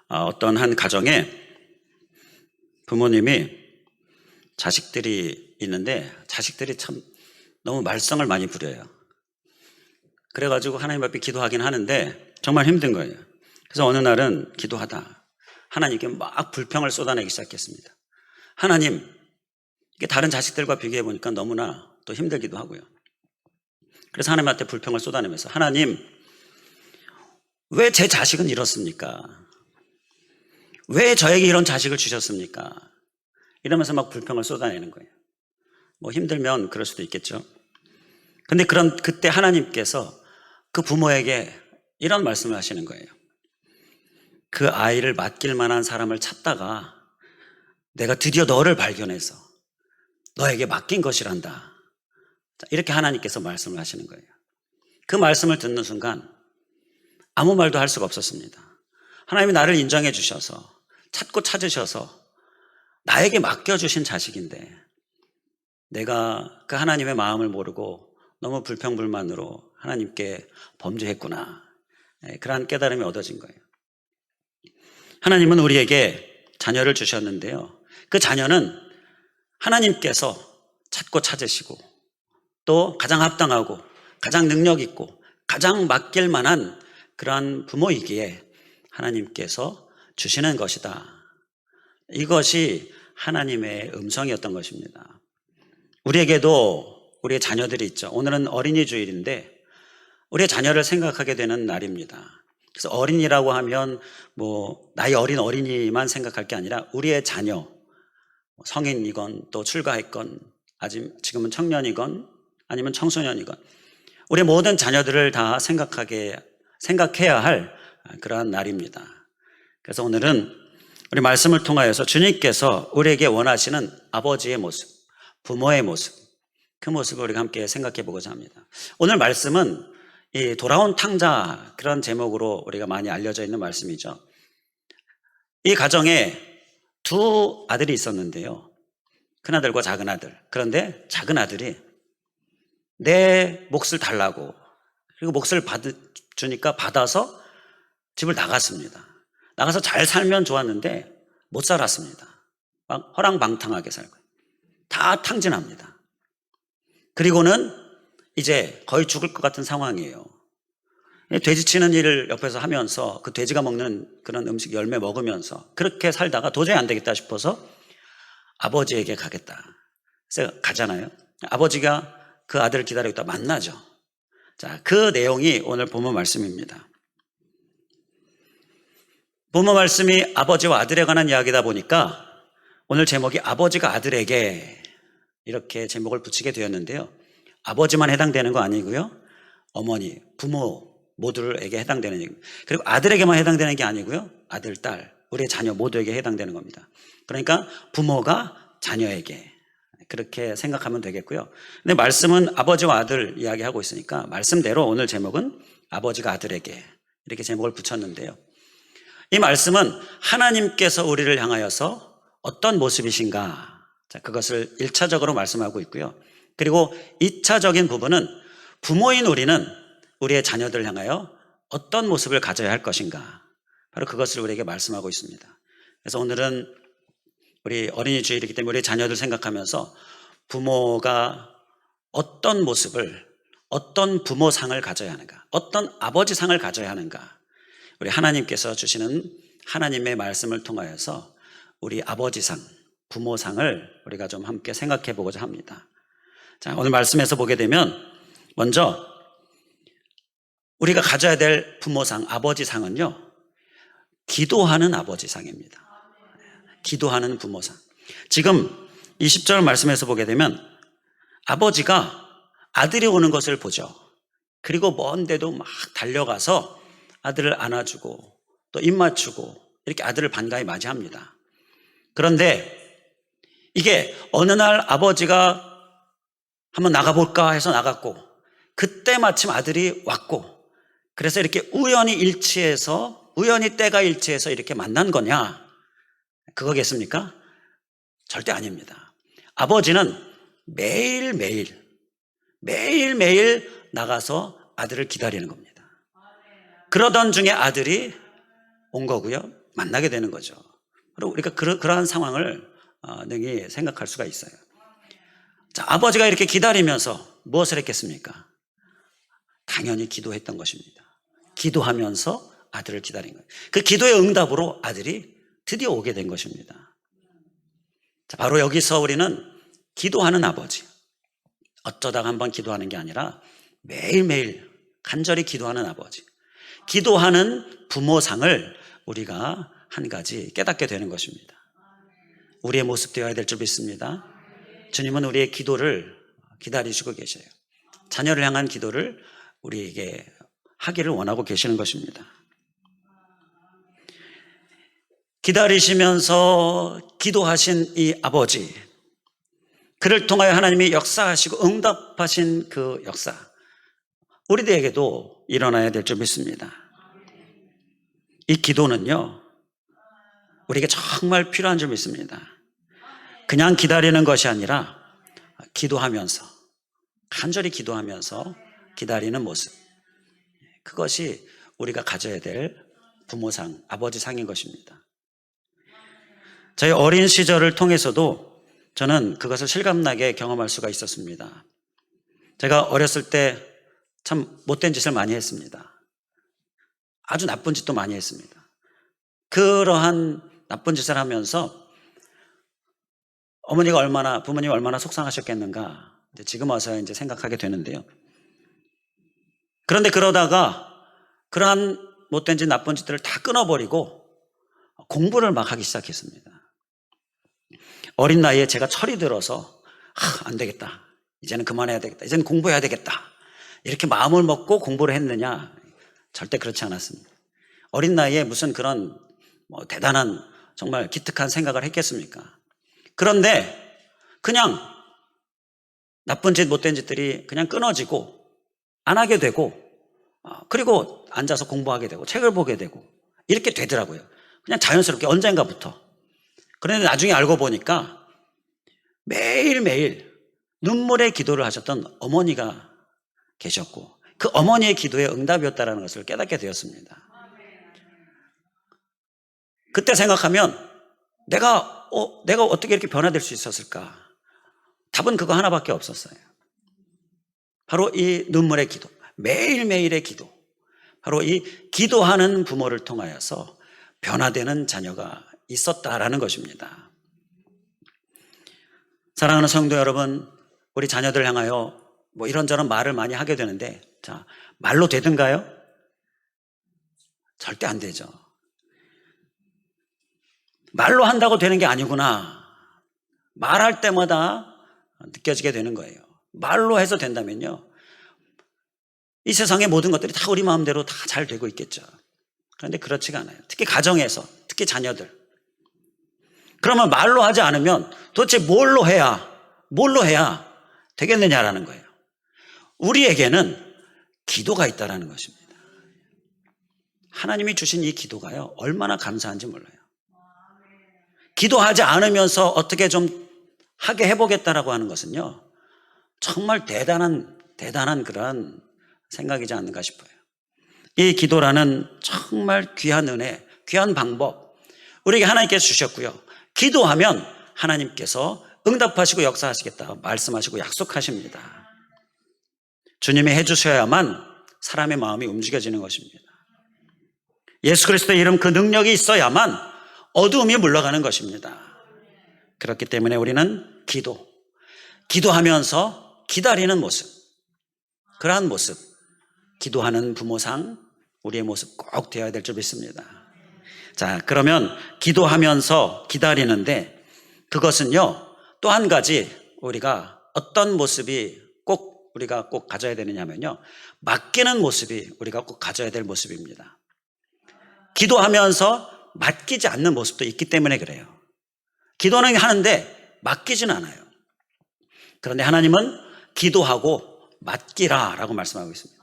어떤 한 가정에 부모님이 자식들이 있는데 자식들이 참 너무 말썽을 많이 부려요. 그래가지고 하나님 앞에 기도하긴 하는데 정말 힘든 거예요. 그래서 어느 날은 기도하다 하나님께 막 불평을 쏟아내기 시작했습니다. 하나님, 이게 다른 자식들과 비교해 보니까 너무나 또 힘들기도 하고요. 그래서 하나님한테 불평을 쏟아내면서 하나님, 왜 제 자식은 이렇습니까? 왜 저에게 이런 자식을 주셨습니까? 이러면서 막 불평을 쏟아내는 거예요. 뭐 힘들면 그럴 수도 있겠죠. 근데 그때 하나님께서 그 부모에게 이런 말씀을 하시는 거예요. 그 아이를 맡길 만한 사람을 찾다가 내가 드디어 너를 발견해서 너에게 맡긴 것이란다. 이렇게 하나님께서 말씀을 하시는 거예요. 그 말씀을 듣는 순간 아무 말도 할 수가 없었습니다. 하나님이 나를 인정해 주셔서 찾고 찾으셔서 나에게 맡겨주신 자식인데 내가 그 하나님의 마음을 모르고 너무 불평불만으로 하나님께 범죄했구나. 그러한 깨달음이 얻어진 거예요. 하나님은 우리에게 자녀를 주셨는데요. 그 자녀는 하나님께서 찾고 찾으시고 또 가장 합당하고 가장 능력 있고 가장 맡길 만한 그러한 부모이기에 하나님께서 주시는 것이다. 이것이 하나님의 음성이었던 것입니다. 우리에게도 우리의 자녀들이 있죠. 오늘은 어린이 주일인데 우리의 자녀를 생각하게 되는 날입니다. 그래서 어린이라고 하면 나이 어린 어린이만 생각할 게 아니라 우리의 자녀, 성인이건 또 출가했건 지금은 청년이건 아니면 청소년이건 우리 모든 자녀들을 다 생각해야 할 그러한 날입니다. 그래서 오늘은 우리 말씀을 통하여서 주님께서 우리에게 원하시는 아버지의 모습, 부모의 모습, 그 모습을 우리가 함께 생각해 보고자 합니다. 오늘 말씀은 이 돌아온 탕자, 그런 제목으로 우리가 많이 알려져 있는 말씀이죠. 이 가정에 두 아들이 있었는데요. 큰아들과 작은아들. 그런데 작은아들이 내 몫을 달라고, 그리고 몫을 주니까 받아서 집을 나갔습니다. 나가서 잘 살면 좋았는데 못 살았습니다. 막 허랑방탕하게 살고 다 탕진합니다. 그리고는 이제 거의 죽을 것 같은 상황이에요. 돼지 치는 일을 옆에서 하면서 그 돼지가 먹는 그런 음식 열매 먹으면서 그렇게 살다가 도저히 안 되겠다 싶어서 아버지에게 가겠다. 그래서 가잖아요. 아버지가 그 아들을 기다리고 있다 만나죠. 자, 그 내용이 오늘 본문 말씀입니다. 본문 말씀이 아버지와 아들에 관한 이야기다 보니까 오늘 제목이 아버지가 아들에게 이렇게 제목을 붙이게 되었는데요. 아버지만 해당되는 거 아니고요. 어머니, 부모 모두에게 해당되는 얘기입니다. 그리고 아들에게만 해당되는 게 아니고요. 아들, 딸, 우리의 자녀 모두에게 해당되는 겁니다. 그러니까 부모가 자녀에게 그렇게 생각하면 되겠고요. 근데 말씀은 아버지와 아들 이야기하고 있으니까 말씀대로 오늘 제목은 아버지가 아들에게 이렇게 제목을 붙였는데요. 이 말씀은 하나님께서 우리를 향하여서 어떤 모습이신가, 그것을 1차적으로 말씀하고 있고요. 그리고 2차적인 부분은 부모인 우리는 우리의 자녀들을 향하여 어떤 모습을 가져야 할 것인가, 바로 그것을 우리에게 말씀하고 있습니다. 그래서 오늘은 우리 어린이 주일이기 때문에 우리 자녀들 생각하면서 부모가 어떤 모습을, 어떤 부모상을 가져야 하는가, 어떤 아버지상을 가져야 하는가, 우리 하나님께서 주시는 하나님의 말씀을 통하여서 우리 아버지상, 부모상을 우리가 좀 함께 생각해 보고자 합니다. 자, 오늘 말씀에서 보게 되면 먼저 우리가 가져야 될 부모상, 아버지상은요, 기도하는 아버지상입니다. 기도하는 부모상. 지금 20절 말씀에서 보게 되면 아버지가 아들이 오는 것을 보죠. 그리고 먼데도 막 달려가서 아들을 안아주고 또 입 맞추고 이렇게 아들을 반가이 맞이합니다. 그런데 이게 어느 날 아버지가 한번 나가볼까 해서 나갔고 그때 마침 아들이 왔고 그래서 이렇게 우연히 때가 일치해서 이렇게 만난 거냐? 그거겠습니까? 절대 아닙니다. 아버지는 매일매일 나가서 아들을 기다리는 겁니다. 그러던 중에 아들이 온 거고요. 만나게 되는 거죠. 그리고 우리가 그러한 상황을 능히 생각할 수가 있어요. 자, 아버지가 이렇게 기다리면서 무엇을 했겠습니까? 당연히 기도했던 것입니다. 기도하면서 아들을 기다린 거예요. 그 기도의 응답으로 아들이 드디어 오게 된 것입니다. 자, 바로 여기서 우리는 기도하는 아버지, 어쩌다가 한번 기도하는 게 아니라 매일매일 간절히 기도하는 아버지, 기도하는 부모상을 우리가 한 가지 깨닫게 되는 것입니다. 우리의 모습 되어야 될 줄 믿습니다. 주님은 우리의 기도를 기다리시고 계셔요. 자녀를 향한 기도를 우리에게 하기를 원하고 계시는 것입니다. 기다리시면서 기도하신 이 아버지, 그를 통하여 하나님이 역사하시고 응답하신 그 역사, 우리들에게도 일어나야 될 줄 믿습니다. 이 기도는요, 우리에게 정말 필요한 줄 믿습니다. 그냥 기다리는 것이 아니라 기도하면서, 간절히 기도하면서 기다리는 모습, 그것이 우리가 가져야 될 부모상, 아버지상인 것입니다. 저희 어린 시절을 통해서도 저는 그것을 실감나게 경험할 수가 있었습니다. 제가 어렸을 때 참 못된 짓을 많이 했습니다. 아주 나쁜 짓도 많이 했습니다. 그러한 나쁜 짓을 하면서 부모님이 얼마나 속상하셨겠는가, 지금 와서 이제 생각하게 되는데요. 그런데 그러다가 그러한 못된 짓, 나쁜 짓들을 다 끊어버리고 공부를 막 하기 시작했습니다. 어린 나이에 제가 철이 들어서 안 되겠다, 이제는 그만해야 되겠다, 이제는 공부해야 되겠다, 이렇게 마음을 먹고 공부를 했느냐? 절대 그렇지 않았습니다. 어린 나이에 무슨 그런 대단한 정말 기특한 생각을 했겠습니까? 그런데 그냥 나쁜 짓, 못된 짓들이 그냥 끊어지고 안 하게 되고, 그리고 앉아서 공부하게 되고 책을 보게 되고 이렇게 되더라고요. 그냥 자연스럽게 언젠가부터. 그런데 나중에 알고 보니까 매일매일 눈물의 기도를 하셨던 어머니가 계셨고, 그 어머니의 기도의 응답이었다는 것을 깨닫게 되었습니다. 그때 생각하면 내가 어떻게 이렇게 변화될 수 있었을까? 답은 그거 하나밖에 없었어요. 바로 이 눈물의 기도, 매일매일의 기도, 바로 이 기도하는 부모를 통하여서 변화되는 자녀가 있었다라는 것입니다. 사랑하는 성도 여러분, 우리 자녀들 향하여 이런저런 말을 많이 하게 되는데, 자, 말로 되든가요? 절대 안 되죠. 말로 한다고 되는 게 아니구나, 말할 때마다 느껴지게 되는 거예요. 말로 해서 된다면요, 이 세상의 모든 것들이 다 우리 마음대로 다 잘 되고 있겠죠. 그런데 그렇지가 않아요. 특히 가정에서, 특히 자녀들. 그러면 말로 하지 않으면 도대체 뭘로 해야 되겠느냐라는 거예요. 우리에게는 기도가 있다라는 것입니다. 하나님이 주신 이 기도가요, 얼마나 감사한지 몰라요. 기도하지 않으면서 어떻게 좀 하게 해보겠다라고 하는 것은요, 정말 대단한 그런 생각이지 않는가 싶어요. 이 기도라는 정말 귀한 은혜, 귀한 방법, 우리에게 하나님께서 주셨고요. 기도하면 하나님께서 응답하시고 역사하시겠다 말씀하시고 약속하십니다. 주님이 해주셔야만 사람의 마음이 움직여지는 것입니다. 예수 그리스도의 이름, 그 능력이 있어야만 어두움이 물러가는 것입니다. 그렇기 때문에 우리는 기도하면서 기다리는 모습, 그러한 모습, 기도하는 부모상 우리의 모습 꼭 되어야 될 줄 믿습니다. 자, 그러면 기도하면서 기다리는데, 그것은요, 또 한 가지 우리가 어떤 모습이 우리가 꼭 가져야 되느냐면요, 맡기는 모습이 우리가 꼭 가져야 될 모습입니다. 기도하면서 맡기지 않는 모습도 있기 때문에 그래요. 기도는 하는데 맡기진 않아요. 그런데 하나님은 기도하고 맡기라라고 말씀하고 있습니다.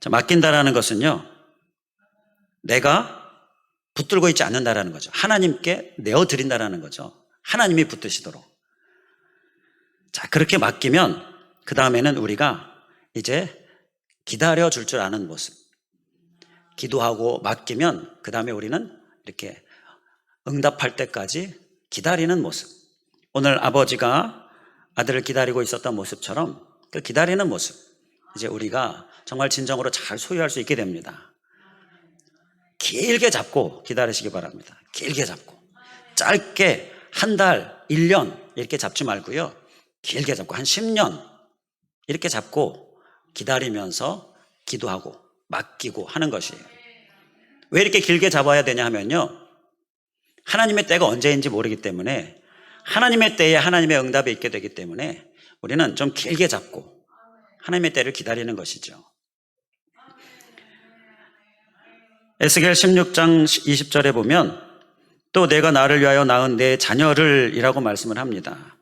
자, 맡긴다라는 것은요, 내가 붙들고 있지 않는다라는 거죠. 하나님께 내어드린다라는 거죠. 하나님이 붙드시도록. 자, 그렇게 맡기면 그 다음에는 우리가 이제 기다려줄 줄 아는 모습, 기도하고 맡기면 그 다음에 우리는 이렇게 응답할 때까지 기다리는 모습. 오늘 아버지가 아들을 기다리고 있었던 모습처럼 그 기다리는 모습, 이제 우리가 정말 진정으로 잘 소유할 수 있게 됩니다. 길게 잡고 기다리시기 바랍니다. 길게 잡고. 짧게 한 달, 1년 이렇게 잡지 말고요. 길게 잡고 한 10년 이렇게 잡고 기다리면서 기도하고 맡기고 하는 것이에요. 왜 이렇게 길게 잡아야 되냐 하면요, 하나님의 때가 언제인지 모르기 때문에, 하나님의 때에 하나님의 응답이 있게 되기 때문에 우리는 좀 길게 잡고 하나님의 때를 기다리는 것이죠. 에스겔 16장 20절에 보면 또 내가 나를 위하여 낳은 내 자녀를 이라고 말씀을 합니다.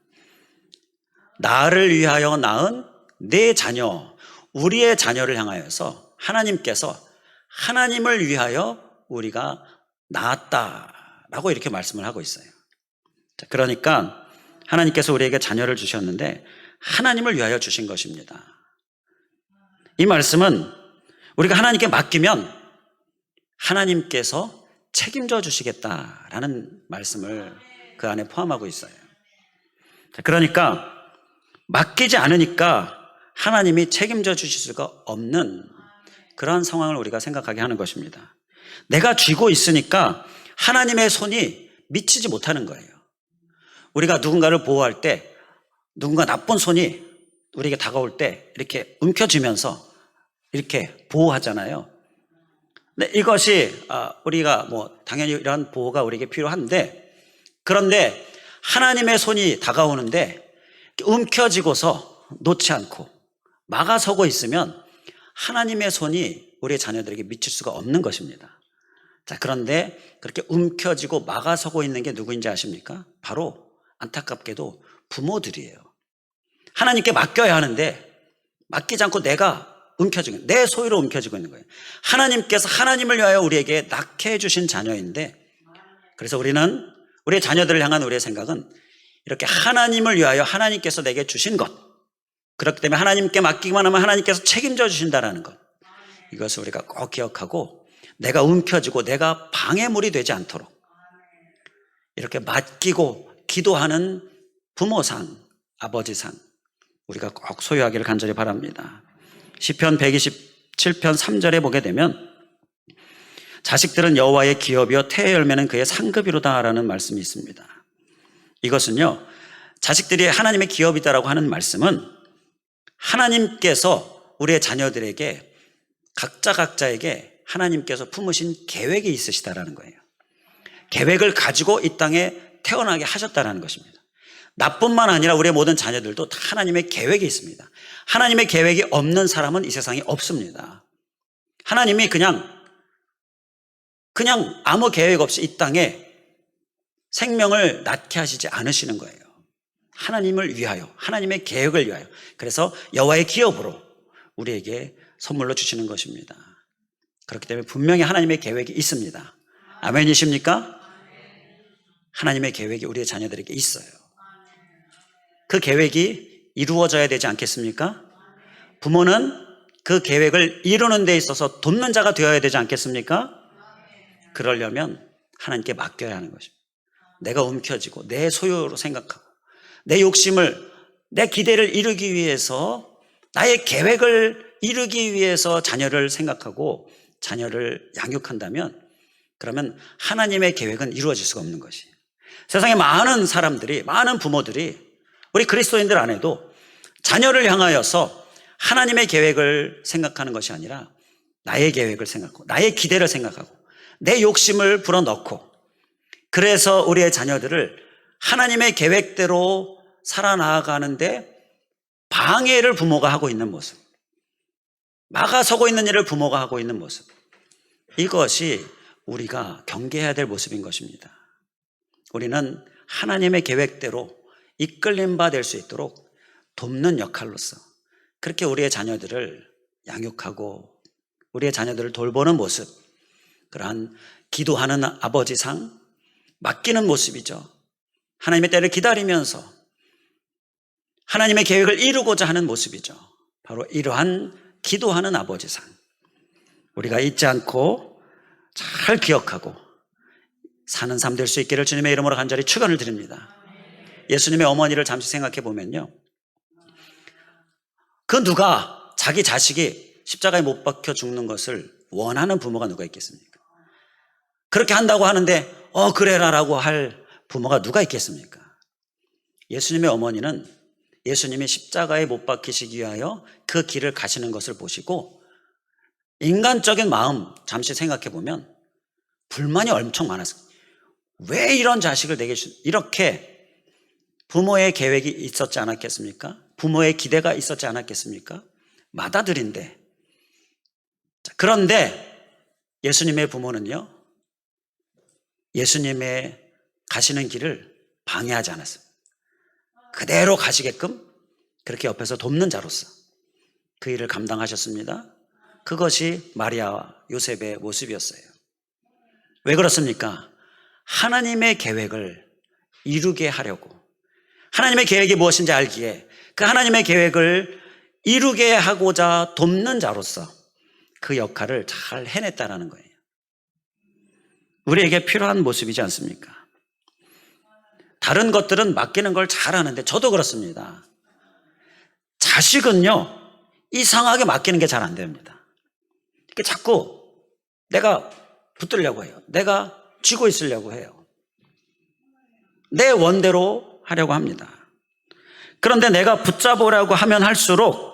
나를 위하여 낳은 내 자녀, 우리의 자녀를 향하여서 하나님께서 하나님을 위하여 우리가 낳았다라고 이렇게 말씀을 하고 있어요. 그러니까 하나님께서 우리에게 자녀를 주셨는데 하나님을 위하여 주신 것입니다. 이 말씀은 우리가 하나님께 맡기면 하나님께서 책임져 주시겠다라는 말씀을 그 안에 포함하고 있어요. 그러니까 맡기지 않으니까 하나님이 책임져 주실 수가 없는 그런 상황을 우리가 생각하게 하는 것입니다. 내가 쥐고 있으니까 하나님의 손이 미치지 못하는 거예요. 우리가 누군가를 보호할 때 누군가 나쁜 손이 우리에게 다가올 때 이렇게 움켜쥐면서 이렇게 보호하잖아요. 근데 이것이 우리가 당연히 이런 보호가 우리에게 필요한데, 그런데 하나님의 손이 다가오는데 움켜쥐고서 놓지 않고 막아서고 있으면 하나님의 손이 우리의 자녀들에게 미칠 수가 없는 것입니다. 자, 그런데 그렇게 움켜쥐고 막아서고 있는 게 누구인지 아십니까? 바로 안타깝게도 부모들이에요. 하나님께 맡겨야 하는데 맡기지 않고 내가 움켜쥐고, 내 소유로 움켜쥐고 있는 거예요. 하나님께서 하나님을 위하여 우리에게 낳게 해주신 자녀인데, 그래서 우리는 우리의 자녀들을 향한 우리의 생각은 이렇게 하나님을 위하여 하나님께서 내게 주신 것, 그렇기 때문에 하나님께 맡기기만 하면 하나님께서 책임져 주신다라는 것, 이것을 우리가 꼭 기억하고 내가 움켜쥐고 내가 방해물이 되지 않도록 이렇게 맡기고 기도하는 부모상, 아버지상 우리가 꼭 소유하기를 간절히 바랍니다. 시편 127편 3절에 보게 되면 자식들은 여호와의 기업이요 태의 열매는 그의 상급이로다라는 말씀이 있습니다. 이것은요, 자식들이 하나님의 기업이다라고 하는 말씀은 하나님께서 우리의 자녀들에게 각자에게 하나님께서 품으신 계획이 있으시다라는 거예요. 계획을 가지고 이 땅에 태어나게 하셨다라는 것입니다. 나뿐만 아니라 우리의 모든 자녀들도 다 하나님의 계획이 있습니다. 하나님의 계획이 없는 사람은 이 세상에 없습니다. 하나님이 그냥 아무 계획 없이 이 땅에 생명을 낳게 하시지 않으시는 거예요. 하나님을 위하여, 하나님의 계획을 위하여. 그래서 여호와의 기업으로 우리에게 선물로 주시는 것입니다. 그렇기 때문에 분명히 하나님의 계획이 있습니다. 아멘이십니까? 하나님의 계획이 우리의 자녀들에게 있어요. 그 계획이 이루어져야 되지 않겠습니까? 부모는 그 계획을 이루는 데 있어서 돕는 자가 되어야 되지 않겠습니까? 그러려면 하나님께 맡겨야 하는 것입니다. 내가 움켜쥐고 내 소유로 생각하고 내 욕심을, 내 기대를 이루기 위해서, 나의 계획을 이루기 위해서 자녀를 생각하고 자녀를 양육한다면, 그러면 하나님의 계획은 이루어질 수가 없는 것이에요. 세상에 많은 사람들이, 많은 부모들이 우리 그리스도인들 안에도 자녀를 향하여서 하나님의 계획을 생각하는 것이 아니라 나의 계획을 생각하고 나의 기대를 생각하고 내 욕심을 불어넣고, 그래서 우리의 자녀들을 하나님의 계획대로 살아나가는데 방해를 부모가 하고 있는 모습, 막아서고 있는 일을 부모가 하고 있는 모습, 이것이 우리가 경계해야 될 모습인 것입니다. 우리는 하나님의 계획대로 이끌림 바 될 수 있도록 돕는 역할로서 그렇게 우리의 자녀들을 양육하고 우리의 자녀들을 돌보는 모습, 그러한 기도하는 아버지상 맡기는 모습이죠. 하나님의 때를 기다리면서 하나님의 계획을 이루고자 하는 모습이죠. 바로 이러한 기도하는 아버지상, 우리가 잊지 않고 잘 기억하고 사는 삶 될 수 있기를 주님의 이름으로 간절히 축원을 드립니다. 예수님의 어머니를 잠시 생각해 보면요, 그 누가 자기 자식이 십자가에 못 박혀 죽는 것을 원하는 부모가 누가 있겠습니까? 그렇게 한다고 하는데 그래라라고 할 부모가 누가 있겠습니까? 예수님의 어머니는 예수님이 십자가에 못 박히시기 위하여 그 길을 가시는 것을 보시고 인간적인 마음 잠시 생각해 보면 불만이 엄청 많았어요. 왜 이런 자식을 내게 이렇게 부모의 계획이 있었지 않았겠습니까? 부모의 기대가 있었지 않았겠습니까? 맏아들인데. 그런데 예수님의 부모는요, 예수님의 가시는 길을 방해하지 않았어요. 그대로 가시게끔 그렇게 옆에서 돕는 자로서 그 일을 감당하셨습니다. 그것이 마리아와 요셉의 모습이었어요. 왜 그렇습니까? 하나님의 계획을 이루게 하려고, 하나님의 계획이 무엇인지 알기에 그 하나님의 계획을 이루게 하고자 돕는 자로서 그 역할을 잘 해냈다라는 거예요. 우리에게 필요한 모습이지 않습니까? 다른 것들은 맡기는 걸 잘하는데 저도 그렇습니다. 자식은요, 이상하게 맡기는 게 잘 안 됩니다. 이렇게 자꾸 내가 붙들려고 해요. 내가 쥐고 있으려고 해요. 내 원대로 하려고 합니다. 그런데 내가 붙잡으라고 하면 할수록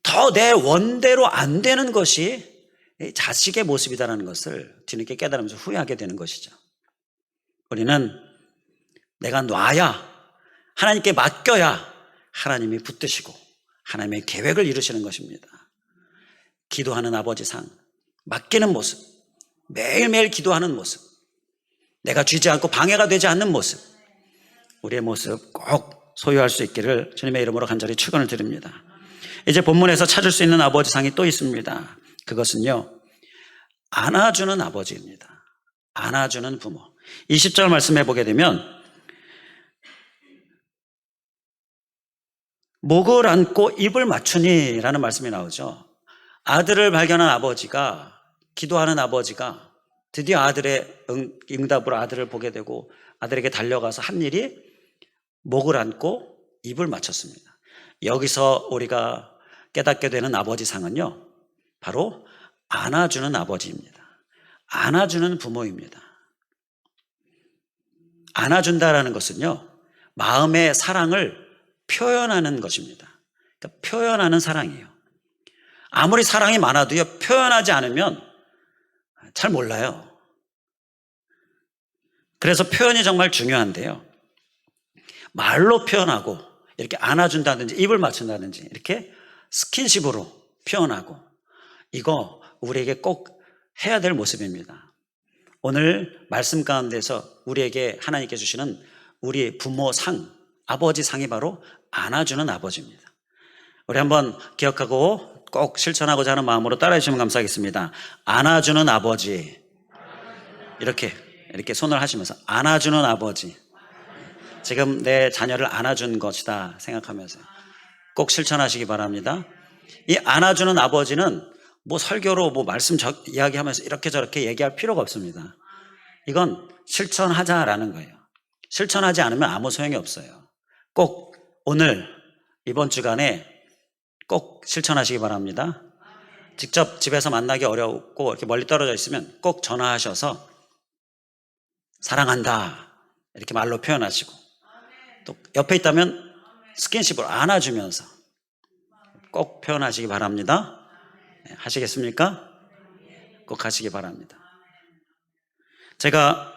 더 내 원대로 안 되는 것이 자식의 모습이다라는 것을 뒤늦게 깨달으면서 후회하게 되는 것이죠. 우리는 내가 놔야, 하나님께 맡겨야 하나님이 붙드시고 하나님의 계획을 이루시는 것입니다. 기도하는 아버지 상, 맡기는 모습, 매일매일 기도하는 모습, 내가 쥐지 않고 방해가 되지 않는 모습, 우리의 모습 꼭 소유할 수 있기를 주님의 이름으로 간절히 축원을 드립니다. 이제 본문에서 찾을 수 있는 아버지 상이 또 있습니다. 그것은요, 안아주는 아버지입니다. 안아주는 부모. 20절 말씀해 보게 되면 목을 안고 입을 맞추니 라는 말씀이 나오죠. 아들을 발견한 아버지가, 기도하는 아버지가 드디어 아들의 응답으로 아들을 보게 되고 아들에게 달려가서 한 일이 목을 안고 입을 맞췄습니다. 여기서 우리가 깨닫게 되는 아버지 상은요, 바로 안아주는 아버지입니다. 안아주는 부모입니다. 안아준다라는 것은요, 마음의 사랑을 표현하는 것입니다. 그러니까 표현하는 사랑이에요. 아무리 사랑이 많아도요, 표현하지 않으면 잘 몰라요. 그래서 표현이 정말 중요한데요, 말로 표현하고 이렇게 안아준다든지 입을 맞춘다든지 이렇게 스킨십으로 표현하고, 이거 우리에게 꼭 해야 될 모습입니다. 오늘 말씀 가운데서 우리에게 하나님께 주시는 우리 부모 상, 아버지 상이 바로 안아주는 아버지입니다. 우리 한번 기억하고 꼭 실천하고자 하는 마음으로 따라해 주시면 감사하겠습니다. 안아주는 아버지. 이렇게 손을 하시면서 안아주는 아버지. 지금 내 자녀를 안아준 것이다 생각하면서 꼭 실천하시기 바랍니다. 이 안아주는 아버지는 뭐 설교로 뭐 말씀 이야기하면서 이렇게 저렇게 얘기할 필요가 없습니다. 이건 실천하자라는 거예요. 실천하지 않으면 아무 소용이 없어요. 꼭 오늘 이번 주간에 꼭 실천하시기 바랍니다. 직접 집에서 만나기 어렵고 이렇게 멀리 떨어져 있으면 꼭 전화하셔서 사랑한다 이렇게 말로 표현하시고, 또 옆에 있다면 스킨십으로 안아주면서 꼭 표현하시기 바랍니다. 하시겠습니까? 꼭 하시기 바랍니다. 제가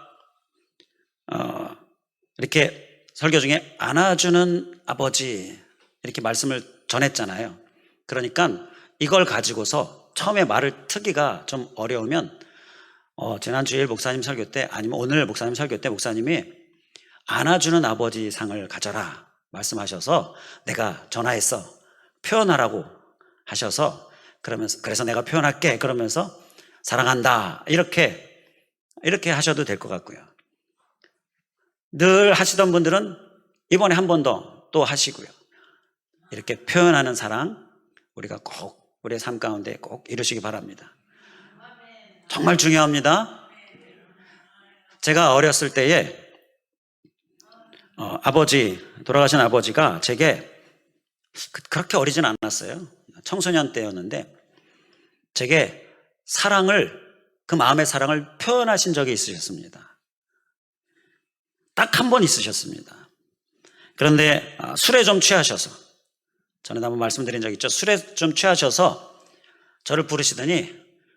이렇게 설교 중에 안아주는 아버지 이렇게 말씀을 전했잖아요. 그러니까 이걸 가지고서 처음에 말을 트기가 좀 어려우면 지난 주일 목사님 설교 때, 아니면 오늘 목사님 설교 때 목사님이 안아주는 아버지 상을 가져라 말씀하셔서 내가 전화해서 표현하라고 하셔서, 그래서 내가 표현할게 그러면서 사랑한다 이렇게 하셔도 될 것 같고요. 늘 하시던 분들은 이번에 한 번 더 또 하시고요. 이렇게 표현하는 사랑 우리가 꼭 우리의 삶 가운데 꼭 이루시기 바랍니다. 정말 중요합니다. 제가 어렸을 때에 돌아가신 아버지가 제게 그렇게 어리진 않았어요. 청소년 때였는데 제게 그 마음의 사랑을 표현하신 적이 있으셨습니다. 딱 한 번 있으셨습니다. 그런데 술에 좀 취하셔서, 전에 한번 말씀드린 적 있죠. 술에 좀 취하셔서 저를 부르시더니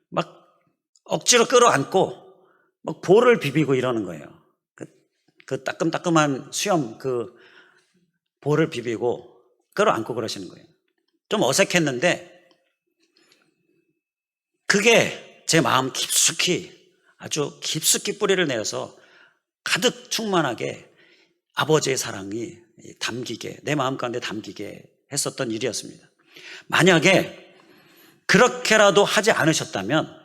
막 억지로 끌어안고 막 볼을 비비고 이러는 거예요. 그 따끔따끔한 수염 볼을 비비고 끌어안고 그러시는 거예요. 좀 어색했는데 그게 제 마음 아주 깊숙이 뿌리를 내어서 가득 충만하게 아버지의 사랑이 내 마음 가운데 담기게 했었던 일이었습니다. 만약에 그렇게라도 하지 않으셨다면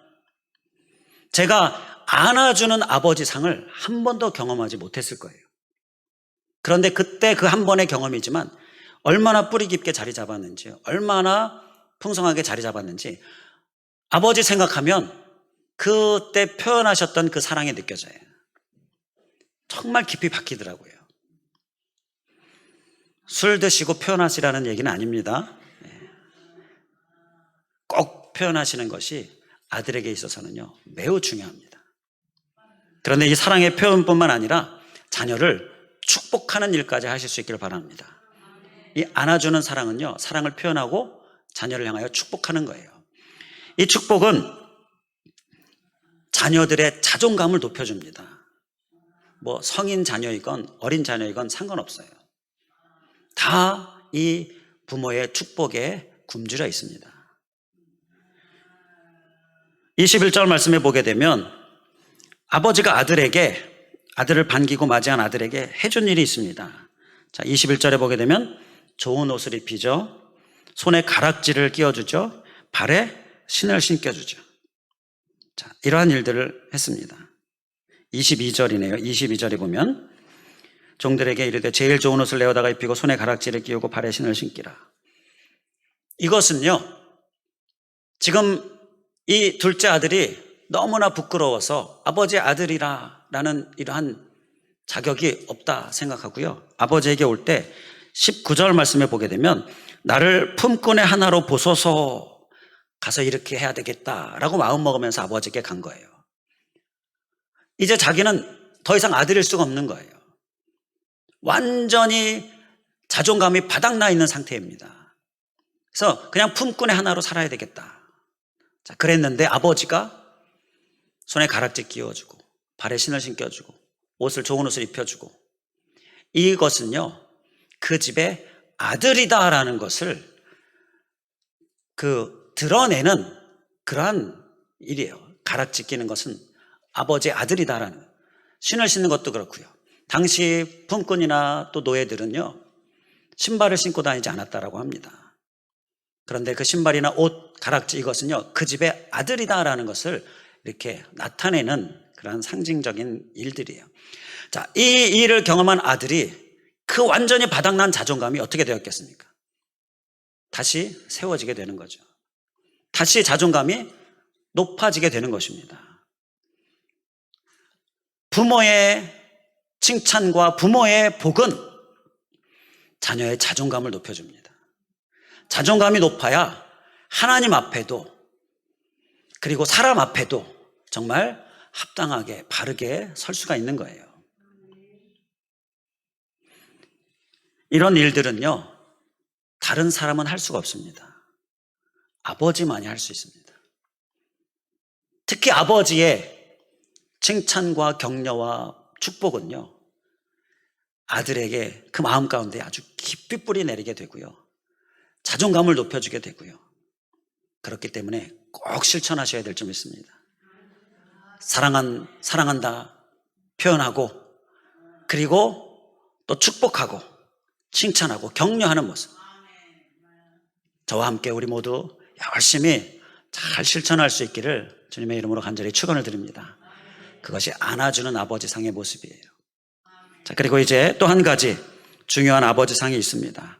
제가 안아주는 아버지 상을 한 번도 경험하지 못했을 거예요. 그런데 그때 그 한 번의 경험이지만 얼마나 뿌리 깊게 자리 잡았는지, 얼마나 풍성하게 자리 잡았는지 아버지 생각하면 그때 표현하셨던 그 사랑이 느껴져요. 정말 깊이 박히더라고요. 술 드시고 표현하시라는 얘기는 아닙니다. 꼭 표현하시는 것이 아들에게 있어서는요, 매우 중요합니다. 그런데 이 사랑의 표현뿐만 아니라 자녀를 축복하는 일까지 하실 수 있기를 바랍니다. 이 안아주는 사랑은요, 사랑을 표현하고 자녀를 향하여 축복하는 거예요. 이 축복은 자녀들의 자존감을 높여줍니다. 성인 자녀이건 어린 자녀이건 상관없어요. 다 이 부모의 축복에 굶주려 있습니다. 21절 말씀에 보게 되면 아버지가 아들을 반기고 맞이한 아들에게 해준 일이 있습니다. 자, 21절에 보게 되면 좋은 옷을 입히죠. 손에 가락지를 끼워주죠. 발에 신을 신겨주죠. 자, 이러한 일들을 했습니다. 22절이네요. 22절에 보면 종들에게 이르되 제일 좋은 옷을 내어다가 입히고 손에 가락지를 끼우고 발에 신을 신기라. 이것은요, 지금 이 둘째 아들이 너무나 부끄러워서 아버지의 아들이라는 이러한 자격이 없다 생각하고요, 아버지에게 올 때 19절 말씀에 보게 되면 나를 품꾼의 하나로 보소서, 가서 이렇게 해야 되겠다라고 마음먹으면서 아버지에게 간 거예요. 이제 자기는 더 이상 아들일 수가 없는 거예요. 완전히 자존감이 바닥나 있는 상태입니다. 그래서 그냥 품꾼의 하나로 살아야 되겠다. 자, 그랬는데 아버지가 손에 가락지 끼워주고 발에 신을 신겨주고 좋은 옷을 입혀주고, 이것은요, 그 집의 아들이다라는 것을 드러내는 그러한 일이에요. 가락지 끼는 것은 아버지의 아들이다라는, 신을 신는 것도 그렇고요. 당시 품꾼이나 또 노예들은요, 신발을 신고 다니지 않았다라고 합니다. 그런데 그 신발이나 옷, 가락지, 이것은요, 그 집의 아들이다라는 것을 이렇게 나타내는 그런 상징적인 일들이에요. 자, 이 일을 경험한 아들이 그 완전히 바닥난 자존감이 어떻게 되었겠습니까? 다시 세워지게 되는 거죠. 다시 자존감이 높아지게 되는 것입니다. 부모의 칭찬과 부모의 복은 자녀의 자존감을 높여줍니다. 자존감이 높아야 하나님 앞에도 그리고 사람 앞에도 정말 합당하게 바르게 설 수가 있는 거예요. 이런 일들은요, 다른 사람은 할 수가 없습니다. 아버지만이 할 수 있습니다. 특히 아버지의 칭찬과 격려와 축복은요, 아들에게 그 마음 가운데 아주 깊이 뿌리 내리게 되고요, 자존감을 높여주게 되고요. 그렇기 때문에 꼭 실천하셔야 될 점이 있습니다. 사랑한다 표현하고, 그리고 또 축복하고 칭찬하고 격려하는 모습, 저와 함께 우리 모두 열심히 잘 실천할 수 있기를 주님의 이름으로 간절히 축원을 드립니다. 그것이 안아주는 아버지 상의 모습이에요. 자, 그리고 이제 또 한 가지 중요한 아버지 상이 있습니다.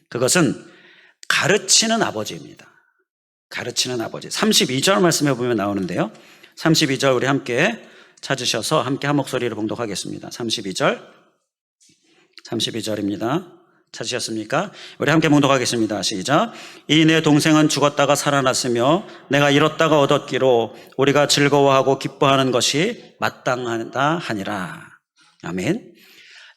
그것은 가르치는 아버지입니다. 가르치는 아버지. 32절 말씀해 보면 나오는데요. 32절 우리 함께 찾으셔서 함께 한 목소리로 봉독하겠습니다. 32절입니다. 찾으셨습니까? 우리 함께 봉독하겠습니다. 시작. 이 내 동생은 죽었다가 살아났으며 내가 잃었다가 얻었기로 우리가 즐거워하고 기뻐하는 것이 마땅하다 하니라. 아멘.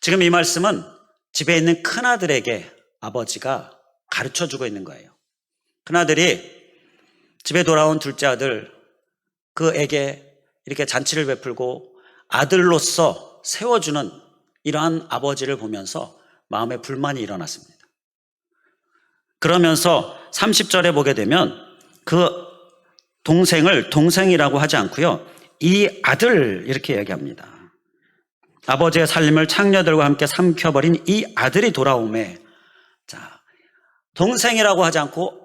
지금 이 말씀은 집에 있는 큰아들에게 아버지가 가르쳐주고 있는 거예요. 큰아들이 집에 돌아온 둘째 아들 그에게 이렇게 잔치를 베풀고 아들로서 세워주는 이러한 아버지를 보면서 마음에 불만이 일어났습니다. 그러면서 30절에 보게 되면 그 동생을 동생이라고 하지 않고요, 이 아들 이렇게 얘기합니다. 아버지의 살림을 창녀들과 함께 삼켜버린 이 아들이 돌아오매, 자, 동생이라고 하지 않고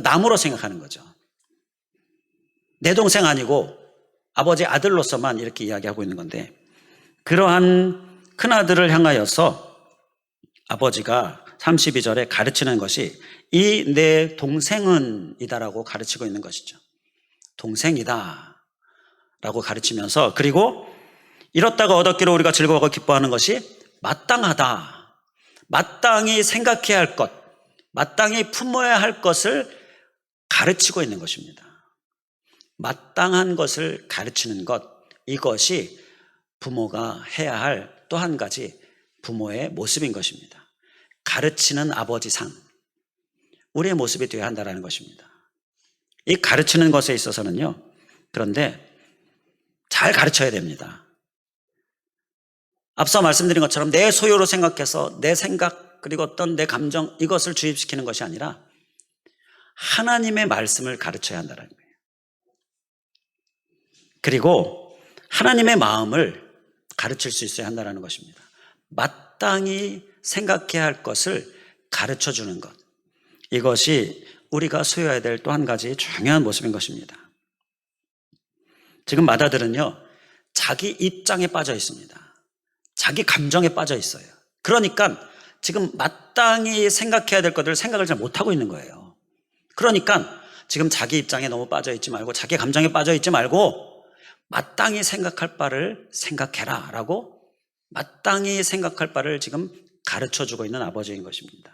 남으로 생각하는 거죠. 내 동생 아니고 아버지 아들로서만 이렇게 이야기하고 있는 건데, 그러한 큰아들을 향하여서 아버지가 32절에 가르치는 것이 이 내 동생은 이다라고 가르치고 있는 것이죠. 동생이다 라고 가르치면서, 그리고 잃었다가 얻었기로 우리가 즐거워하고 기뻐하는 것이 마땅하다, 마땅히 생각해야 할 것, 마땅히 품어야 할 것을 가르치고 있는 것입니다. 마땅한 것을 가르치는 것, 이것이 부모가 해야 할 또 한 가지 부모의 모습인 것입니다. 가르치는 아버지상, 우리의 모습이 되어야 한다는 것입니다. 이 가르치는 것에 있어서는요, 그런데 잘 가르쳐야 됩니다. 앞서 말씀드린 것처럼 내 소유로 생각해서 내 생각 그리고 어떤 내 감정 이것을 주입시키는 것이 아니라 하나님의 말씀을 가르쳐야 한다는 거예요. 그리고 하나님의 마음을 가르칠 수 있어야 한다는 것입니다. 마땅히 생각해야 할 것을 가르쳐주는 것, 이것이 우리가 소유해야 될 또 한 가지 중요한 모습인 것입니다. 지금 맏아들은요, 자기 입장에 빠져 있습니다. 자기 감정에 빠져 있어요. 그러니까 지금 마땅히 생각해야 될 것들을 생각을 잘 못하고 있는 거예요. 그러니까 지금 자기 입장에 너무 빠져 있지 말고, 자기 감정에 빠져 있지 말고 마땅히 생각할 바를 생각해라 라고, 마땅히 생각할 바를 지금 가르쳐주고 있는 아버지인 것입니다.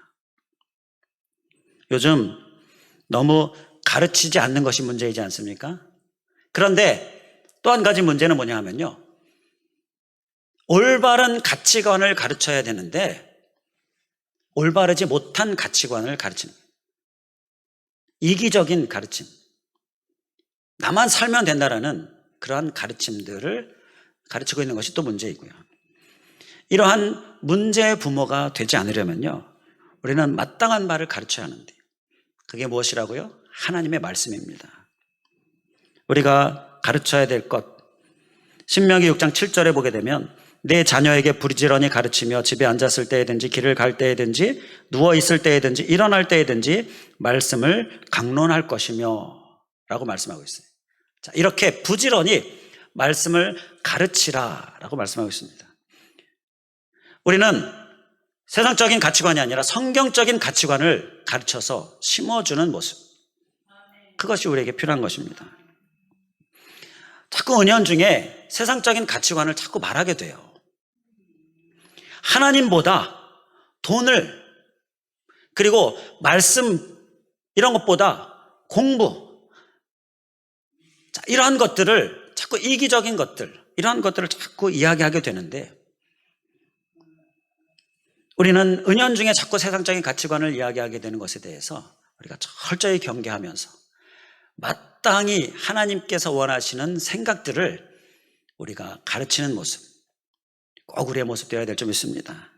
요즘 너무 가르치지 않는 것이 문제이지 않습니까? 그런데 또 한 가지 문제는 뭐냐 하면요, 올바른 가치관을 가르쳐야 되는데 올바르지 못한 가치관을 가르치는, 이기적인 가르침, 나만 살면 된다라는 그러한 가르침들을 가르치고 있는 것이 또 문제이고요. 이러한 문제의 부모가 되지 않으려면요, 우리는 마땅한 바를 가르쳐야 하는데, 그게 무엇이라고요? 하나님의 말씀입니다. 우리가 가르쳐야 될 것, 신명기 6장 7절에 보게 되면 내 자녀에게 부지런히 가르치며 집에 앉았을 때에든지 길을 갈 때에든지 누워 있을 때에든지 일어날 때에든지 말씀을 강론할 것이며 라고 말씀하고 있어요. 자, 이렇게 부지런히 말씀을 가르치라 라고 말씀하고 있습니다. 우리는 세상적인 가치관이 아니라 성경적인 가치관을 가르쳐서 심어주는 모습, 그것이 우리에게 필요한 것입니다. 자꾸 은연중에 세상적인 가치관을 자꾸 말하게 돼요. 하나님보다 돈을, 그리고 말씀 이런 것보다 공부, 자, 이러한 것들을 자꾸 이기적인 것들, 이러한 것들을 자꾸 이야기하게 되는데, 우리는 은연중에 자꾸 세상적인 가치관을 이야기하게 되는 것에 대해서 우리가 철저히 경계하면서 마땅히 하나님께서 원하시는 생각들을 우리가 가르치는 모습, 꼭 우리의 모습 되어야 될 점 있습니다.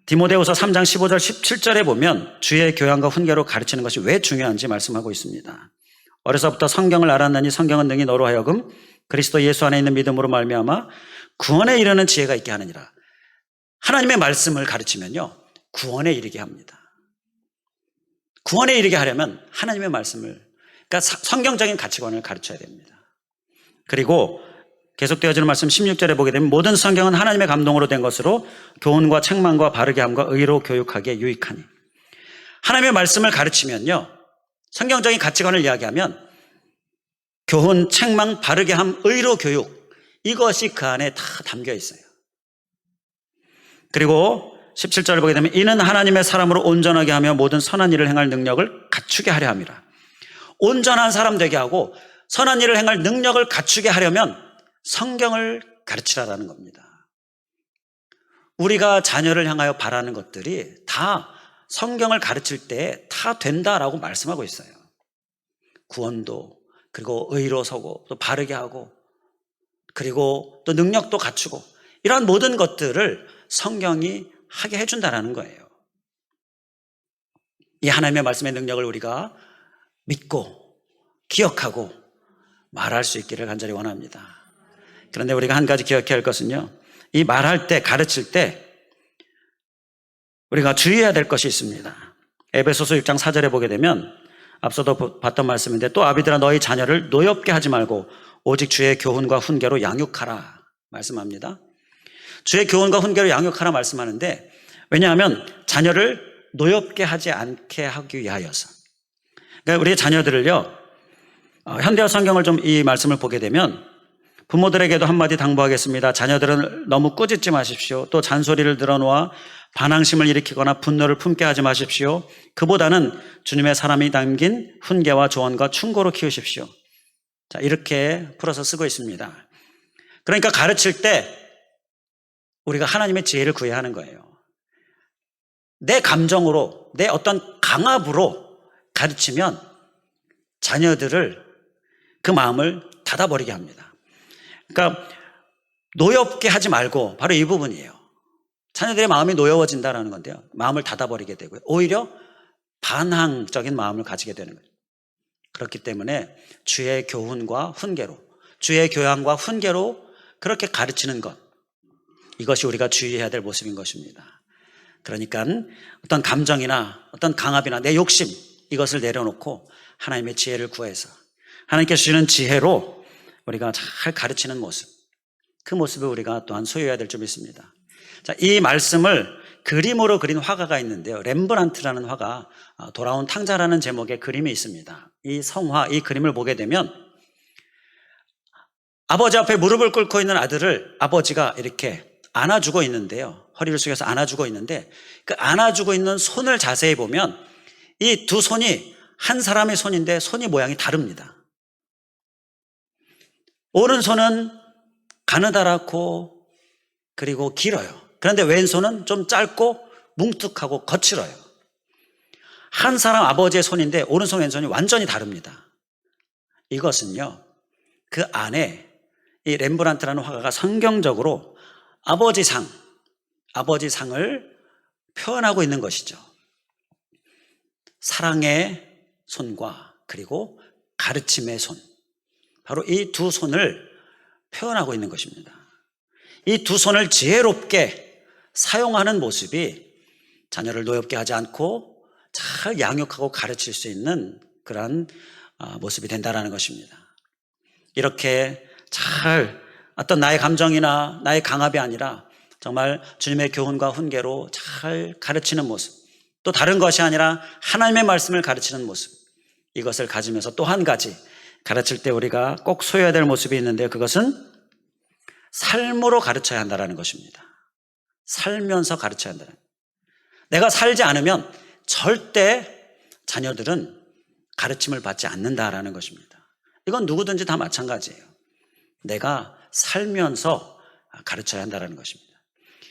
디모데후서 3장 15절 17절에 보면 주의 교양과 훈계로 가르치는 것이 왜 중요한지 말씀하고 있습니다. 어려서부터 성경을 알았느니 성경은 능히 너로 하여금 그리스도 예수 안에 있는 믿음으로 말미암아 구원에 이르는 지혜가 있게 하느니라. 하나님의 말씀을 가르치면요, 구원에 이르게 합니다. 구원에 이르게 하려면 하나님의 말씀을, 그러니까 성경적인 가치관을 가르쳐야 됩니다. 그리고 계속되어지는 말씀 16절에 보게 되면 모든 성경은 하나님의 감동으로 된 것으로 교훈과 책망과 바르게 함과 의로 교육하기에 유익하니. 하나님의 말씀을 가르치면요, 성경적인 가치관을 이야기하면 교훈, 책망, 바르게 함, 의로 교육, 이것이 그 안에 다 담겨 있어요. 그리고 17절을 보게 되면 이는 하나님의 사람으로 온전하게 하며 모든 선한 일을 행할 능력을 갖추게 하려 함이라. 온전한 사람 되게 하고 선한 일을 행할 능력을 갖추게 하려면 성경을 가르치라라는 겁니다. 우리가 자녀를 향하여 바라는 것들이 다 성경을 가르칠 때 다 된다라고 말씀하고 있어요. 구원도, 그리고 의로 서고, 또 바르게 하고, 그리고 또 능력도 갖추고, 이러한 모든 것들을 성경이 하게 해준다라는 거예요. 이 하나님의 말씀의 능력을 우리가 믿고 기억하고 말할 수 있기를 간절히 원합니다. 그런데 우리가 한 가지 기억해야 할 것은요, 이 말할 때, 가르칠 때 우리가 주의해야 될 것이 있습니다. 에베소서 6장 4절에 보게 되면 앞서도 봤던 말씀인데, 또 아비들아 너희 자녀를 노엽게 하지 말고 오직 주의 교훈과 훈계로 양육하라 말씀합니다. 주의 교훈과 훈계로 양육하라 말씀하는데, 왜냐하면 자녀를 노엽게 하지 않게 하기 위하여서. 그러니까 우리의 자녀들을요, 현대어 성경을 좀 이 말씀을 보게 되면 부모들에게도 한마디 당부하겠습니다. 자녀들은 너무 꾸짖지 마십시오. 또 잔소리를 늘어놓아 반항심을 일으키거나 분노를 품게 하지 마십시오. 그보다는 주님의 사람이 담긴 훈계와 조언과 충고로 키우십시오. 자, 이렇게 풀어서 쓰고 있습니다. 그러니까 가르칠 때 우리가 하나님의 지혜를 구해야 하는 거예요. 내 감정으로, 내 어떤 강압으로 가르치면 자녀들을, 그 마음을 닫아버리게 합니다. 그러니까 노엽게 하지 말고 바로 이 부분이에요. 자녀들의 마음이 노여워진다는 건데요, 마음을 닫아버리게 되고요, 오히려 반항적인 마음을 가지게 되는 거예요. 그렇기 때문에 주의 교훈과 훈계로, 주의 교양과 훈계로 그렇게 가르치는 것, 이것이 우리가 주의해야 될 모습인 것입니다. 그러니까 어떤 감정이나 어떤 강압이나 내 욕심, 이것을 내려놓고 하나님의 지혜를 구해서 하나님께서 주시는 지혜로 우리가 잘 가르치는 모습, 그 모습을 우리가 또한 소유해야 될 줄 믿습니다. 자, 이 말씀을 그림으로 그린 화가가 있는데요, 렘브란트라는 화가 돌아온 탕자라는 제목의 그림이 있습니다. 이 성화, 이 그림을 보게 되면 아버지 앞에 무릎을 꿇고 있는 아들을 아버지가 이렇게 안아주고 있는데요, 허리를 숙여서 안아주고 있는데, 그 안아주고 있는 손을 자세히 보면 이 두 손이 한 사람의 손인데 손이 모양이 다릅니다. 오른손은 가느다랗고 그리고 길어요. 그런데 왼손은 좀 짧고 뭉툭하고 거칠어요. 한 사람 아버지의 손인데 오른손 왼손이 완전히 다릅니다. 이것은요, 그 안에 이 렘브란트라는 화가가 성경적으로 아버지상을 표현하고 있는 것이죠. 사랑의 손과 그리고 가르침의 손, 바로 이 두 손을 표현하고 있는 것입니다. 이 두 손을 지혜롭게 사용하는 모습이 자녀를 노엽게 하지 않고 잘 양육하고 가르칠 수 있는 그런 모습이 된다는 것입니다. 이렇게 잘 어떤 나의 감정이나 나의 강압이 아니라 정말 주님의 교훈과 훈계로 잘 가르치는 모습, 또 다른 것이 아니라 하나님의 말씀을 가르치는 모습, 이것을 가지면서 또 한 가지 가르칠 때 우리가 꼭 소유해야 될 모습이 있는데요, 그것은 삶으로 가르쳐야 한다는 것입니다. 살면서 가르쳐야 한다는, 내가 살지 않으면 절대 자녀들은 가르침을 받지 않는다라는 것입니다. 이건 누구든지 다 마찬가지예요. 내가 살면서 가르쳐야 한다는 것입니다.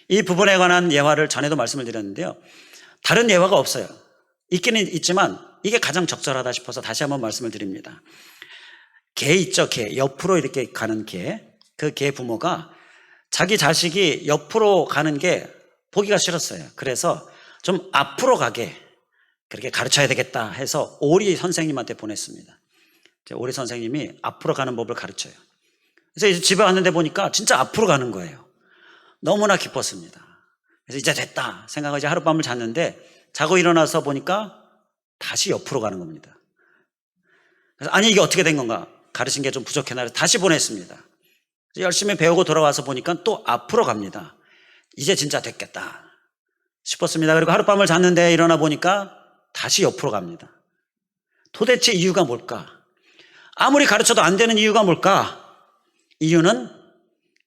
이 부분에 관한 예화를 전에도 말씀을 드렸는데요, 다른 예화가 없어요. 있기는 있지만 이게 가장 적절하다 싶어서 다시 한번 말씀을 드립니다. 개 있죠, 개. 옆으로 이렇게 가는 개. 그 개 부모가 자기 자식이 옆으로 가는 게 보기가 싫었어요. 그래서 좀 앞으로 가게 그렇게 가르쳐야 되겠다 해서 오리 선생님한테 보냈습니다. 오리 선생님이 앞으로 가는 법을 가르쳐요. 그래서 이제 집에 왔는데 보니까 진짜 앞으로 가는 거예요. 너무나 기뻤습니다. 그래서 이제 됐다 생각하고 이제 하룻밤을 잤는데, 자고 일어나서 보니까 다시 옆으로 가는 겁니다. 그래서 아니 이게 어떻게 된 건가, 가르친 게 좀 부족했나 해서 다시 보냈습니다. 열심히 배우고 돌아와서 보니까 또 앞으로 갑니다. 이제 진짜 됐겠다 싶었습니다. 그리고 하룻밤을 잤는데 일어나 보니까 다시 옆으로 갑니다. 도대체 이유가 뭘까? 아무리 가르쳐도 안 되는 이유가 뭘까? 이유는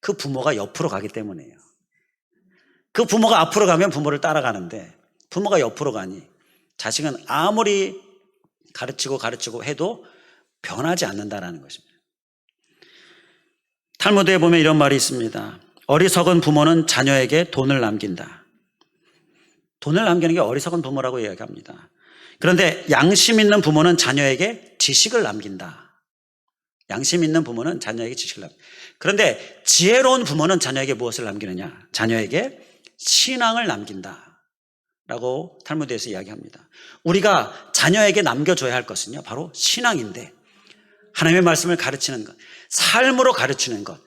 그 부모가 옆으로 가기 때문이에요. 그 부모가 앞으로 가면 부모를 따라가는데 부모가 옆으로 가니 자식은 아무리 가르치고 해도 변하지 않는다라는 것입니다. 탈무드에 보면 이런 말이 있습니다. 어리석은 부모는 자녀에게 돈을 남긴다. 돈을 남기는 게 어리석은 부모라고 이야기합니다. 그런데 양심 있는 부모는 자녀에게 지식을 남긴다. 양심 있는 부모는 자녀에게 지식을 남긴다. 그런데 지혜로운 부모는 자녀에게 무엇을 남기느냐? 자녀에게 신앙을 남긴다 라고 탈무드에서 이야기합니다. 우리가 자녀에게 남겨줘야 할 것은요, 바로 신앙인데, 하나님의 말씀을 가르치는 것, 삶으로 가르치는 것,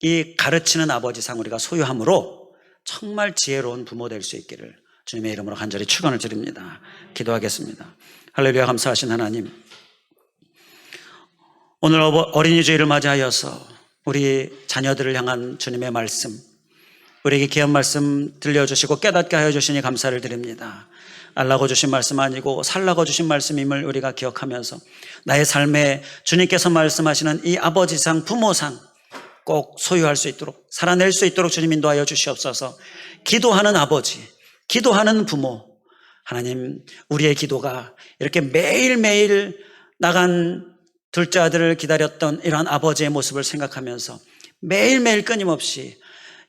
이 가르치는 아버지상 우리가 소유함으로 정말 지혜로운 부모 될 수 있기를 주님의 이름으로 간절히 축원을 드립니다. 기도하겠습니다. 할렐루야. 감사하신 하나님, 오늘 어린이 주일을 맞이하여서 우리 자녀들을 향한 주님의 말씀, 우리에게 귀한 말씀 들려주시고 깨닫게 하여 주시니 감사를 드립니다. 알라고 주신 말씀 아니고 살라고 주신 말씀임을 우리가 기억하면서 나의 삶에 주님께서 말씀하시는 이 아버지상 부모상 꼭 소유할 수 있도록, 살아낼 수 있도록 주님 인도하여 주시옵소서. 기도하는 아버지, 기도하는 부모, 하나님, 우리의 기도가 이렇게 매일매일 나간 둘째 아들을 기다렸던 이러한 아버지의 모습을 생각하면서 매일매일 끊임없이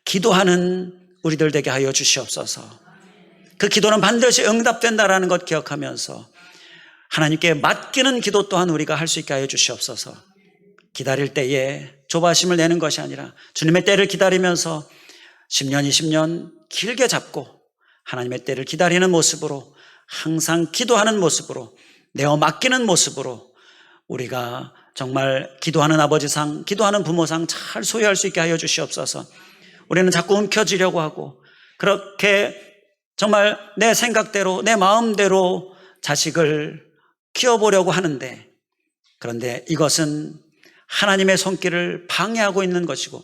기도하는 우리들 되게 하여 주시옵소서. 그 기도는 반드시 응답된다라는 것 기억하면서 하나님께 맡기는 기도 또한 우리가 할 수 있게 하여 주시옵소서. 기다릴 때에 조바심을 내는 것이 아니라 주님의 때를 기다리면서 10년, 20년 길게 잡고 하나님의 때를 기다리는 모습으로, 항상 기도하는 모습으로, 내어 맡기는 모습으로 우리가 정말 기도하는 아버지상, 기도하는 부모상 잘 소유할 수 있게 하여 주시옵소서. 우리는 자꾸 움켜쥐려고 하고 그렇게 정말 내 생각대로, 내 마음대로 자식을 키워보려고 하는데, 그런데 이것은 하나님의 손길을 방해하고 있는 것이고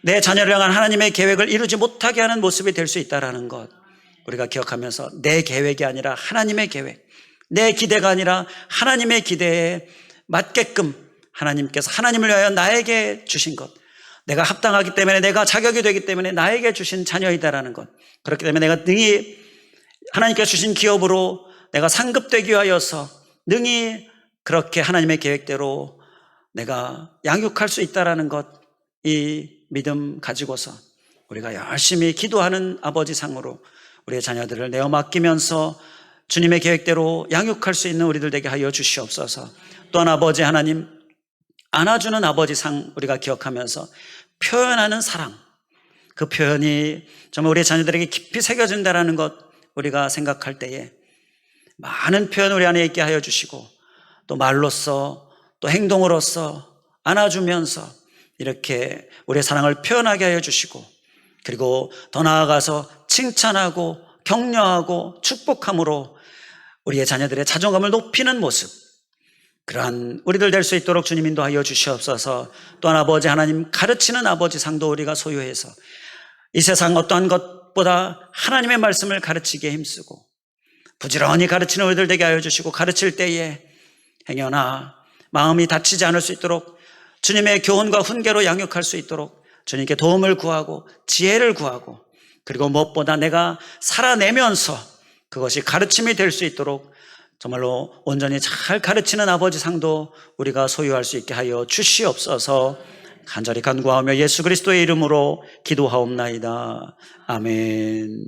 내 자녀를 향한 하나님의 계획을 이루지 못하게 하는 모습이 될 수 있다는 것 우리가 기억하면서 내 계획이 아니라 하나님의 계획, 내 기대가 아니라 하나님의 기대에 맞게끔 하나님께서 하나님을 위하여 나에게 주신 것, 내가 합당하기 때문에, 내가 자격이 되기 때문에 나에게 주신 자녀이다라는 것, 그렇기 때문에 내가 능히 하나님께서 주신 기업으로 내가 상급되기 위하여서 능히 그렇게 하나님의 계획대로 내가 양육할 수 있다라는 것, 이 믿음 가지고서 우리가 열심히 기도하는 아버지 상으로 우리의 자녀들을 내어 맡기면서 주님의 계획대로 양육할 수 있는 우리들 되게 하여 주시옵소서. 또한 아버지 하나님, 안아주는 아버지 상 우리가 기억하면서 표현하는 사랑, 그 표현이 정말 우리의 자녀들에게 깊이 새겨진다는 것 우리가 생각할 때에 많은 표현 우리 안에 있게 하여 주시고, 또 말로써 또 행동으로써 안아주면서 이렇게 우리의 사랑을 표현하게 하여 주시고, 그리고 더 나아가서 칭찬하고 격려하고 축복함으로 우리의 자녀들의 자존감을 높이는 모습, 그러한 우리들 될 수 있도록 주님 인도하여 주시옵소서. 또한 아버지 하나님, 가르치는 아버지 상도 우리가 소유해서 이 세상 어떠한 것보다 하나님의 말씀을 가르치기에 힘쓰고 부지런히 가르치는 우리들 되게 하여 주시고, 가르칠 때에 행여나 마음이 다치지 않을 수 있도록 주님의 교훈과 훈계로 양육할 수 있도록 주님께 도움을 구하고 지혜를 구하고, 그리고 무엇보다 내가 살아내면서 그것이 가르침이 될 수 있도록 정말로 온전히 잘 가르치는 아버지 상도 우리가 소유할 수 있게 하여 주시옵소서. 간절히 간구하며 예수 그리스도의 이름으로 기도하옵나이다. 아멘.